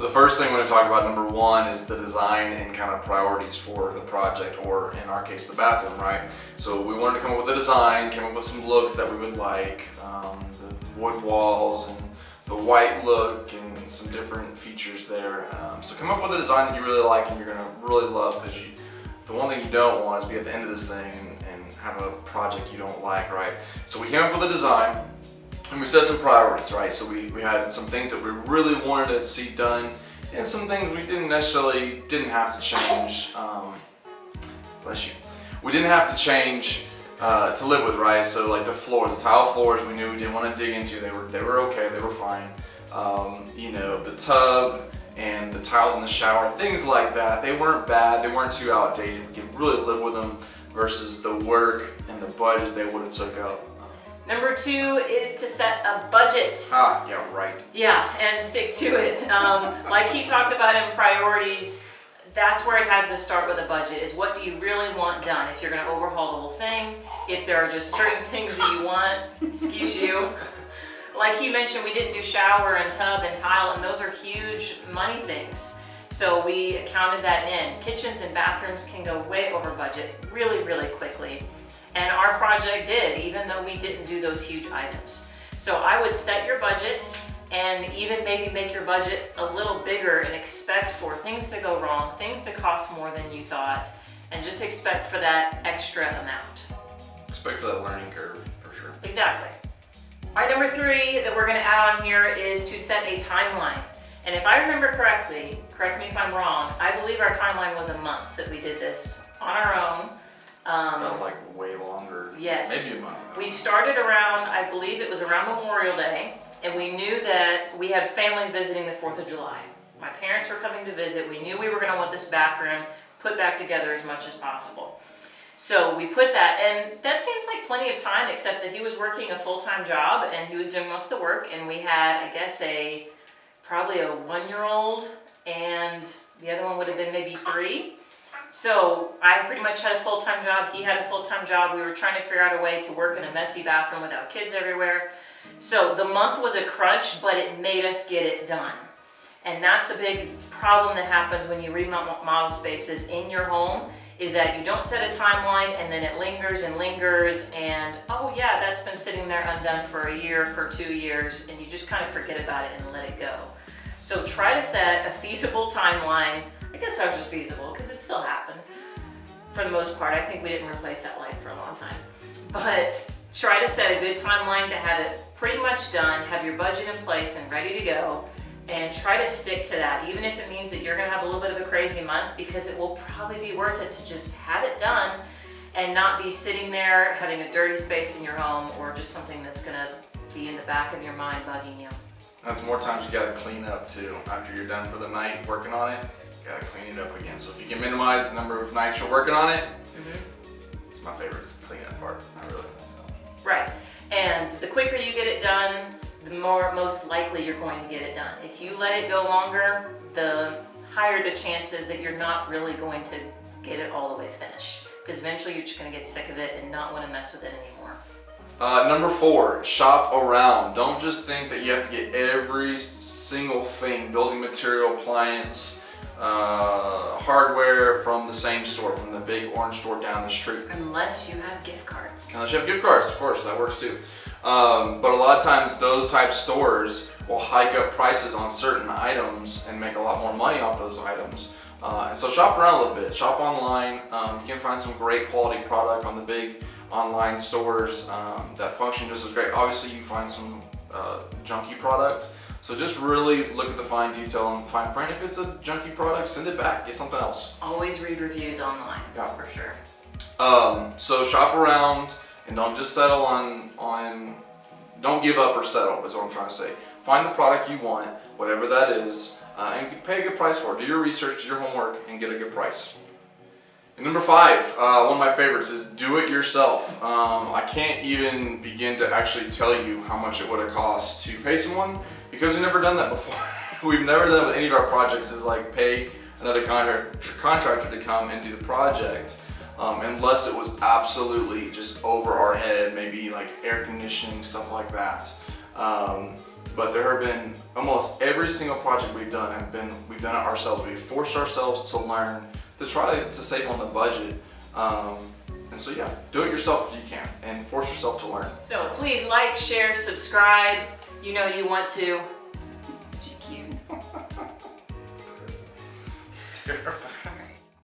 So the first thing we're going to talk about, number one, is the design and kind of priorities for the project, or in our case, the bathroom, right? So we wanted to come up with a design, came up with some looks that we would like, the wood walls and the white look and some different features there. So come up with a design that you really like and you're going to really love, because the one thing you don't want is be at the end of this thing and have a project you don't like, right? So we came up with a design. And we set some priorities, right? So we had some things that we really wanted to see done, and some things we didn't have to change. Bless you. We didn't have to change to live with, right? So like the floors, the tile floors, we knew we didn't want to dig into. They were okay, they were fine. You know, the tub and the tiles in the shower, things like that. They weren't bad. They weren't too outdated. We could really live with them versus the work and the budget they would have took up. Number 2 is to set a budget. Yeah, right. Yeah, and stick to it. Like he talked about in priorities, that's where it has to start with a budget, is what do you really want done? If you're going to overhaul the whole thing, if there are just certain things that you want, excuse you. Like he mentioned, we didn't do shower and tub and tile, and those are huge money things. So we counted that in. Kitchens and bathrooms can go way over budget really, really quickly. And our project did, even though we didn't do those huge items. So I would set your budget and even maybe make your budget a little bigger and expect for things to go wrong, things to cost more than you thought, and just expect for that extra amount. Expect for that learning curve, for sure. Exactly. All right, number 3 that we're gonna add on here is to set a timeline. And if I remember correctly, correct me if I'm wrong, I believe our timeline was a month that we did this on our own. Felt like way longer. Yes. Maybe a month. We started around, I believe it was around Memorial Day, and we knew that we had family visiting the 4th of July. My parents were coming to visit. We knew we were going to want this bathroom put back together as much as possible. So we put that, and that seems like plenty of time, except that he was working a full-time job and he was doing most of the work, and we had, I guess, probably a 1-year-old, and the other one would have been maybe 3. So I pretty much had a full-time job, he had a full-time job. We were trying to figure out a way to work in a messy bathroom without kids everywhere. So the month was a crunch, but it made us get it done. And that's a big problem that happens when you remodel spaces in your home, is that you don't set a timeline and then it lingers and lingers, and oh yeah, that's been sitting there undone for a year, for 2 years, and you just kind of forget about it and let it go. So try to set a feasible timeline. I guess ours was feasible because it still happened for the most part. I think we didn't replace that light for a long time. But try to set a good timeline to have it pretty much done, have your budget in place and ready to go, and try to stick to that, even if it means that you're gonna have a little bit of a crazy month, because it will probably be worth it to just have it done and not be sitting there having a dirty space in your home, or just something that's gonna be in the back of your mind bugging you. That's more times you gotta clean up too. After you're done for the night working on it, you gotta clean it up again. So if you can minimize the number of nights you're working on it, it's my favorite, it's the cleanup part. I really like that. Right, and the quicker you get it done, the most likely you're going to get it done. If you let it go longer, the higher the chances that you're not really going to get it all the way finished, because eventually you're just going to get sick of it and not want to mess with it anymore. Number 4, shop around. Don't just think that you have to get every single thing, building material, appliance, hardware from the same store, from the big orange store down the street. Unless you have gift cards. Unless you have gift cards, of course, that works too. But a lot of times those type stores will hike up prices on certain items and make a lot more money off those items. And so shop around a little bit, shop online. You can find some great quality product on the big online stores that function just as great. Obviously you find some junky product. So just really look at the fine detail and fine print. If it's a junky product, send it back, get something else. Always read reviews online, yeah, for sure. So shop around and don't just settle on, don't give up or settle is what I'm trying to say. Find the product you want, whatever that is, and pay a good price for it. Do your research, do your homework, and get a good price. And number 5, one of my favorites is do it yourself. I can't even begin to actually tell you how much it would have cost to pay someone, because we've never done that before. We've never done that with any of our projects, is like pay another contractor to come and do the project, unless it was absolutely just over our head, maybe like air conditioning, stuff like that. but there have been almost every single project we've done we've done it ourselves. We've forced ourselves to learn, to try to save on the budget. And so yeah, do it yourself if you can, and force yourself to learn. So please like, share, subscribe. You know you want to. She cute. Terrifying.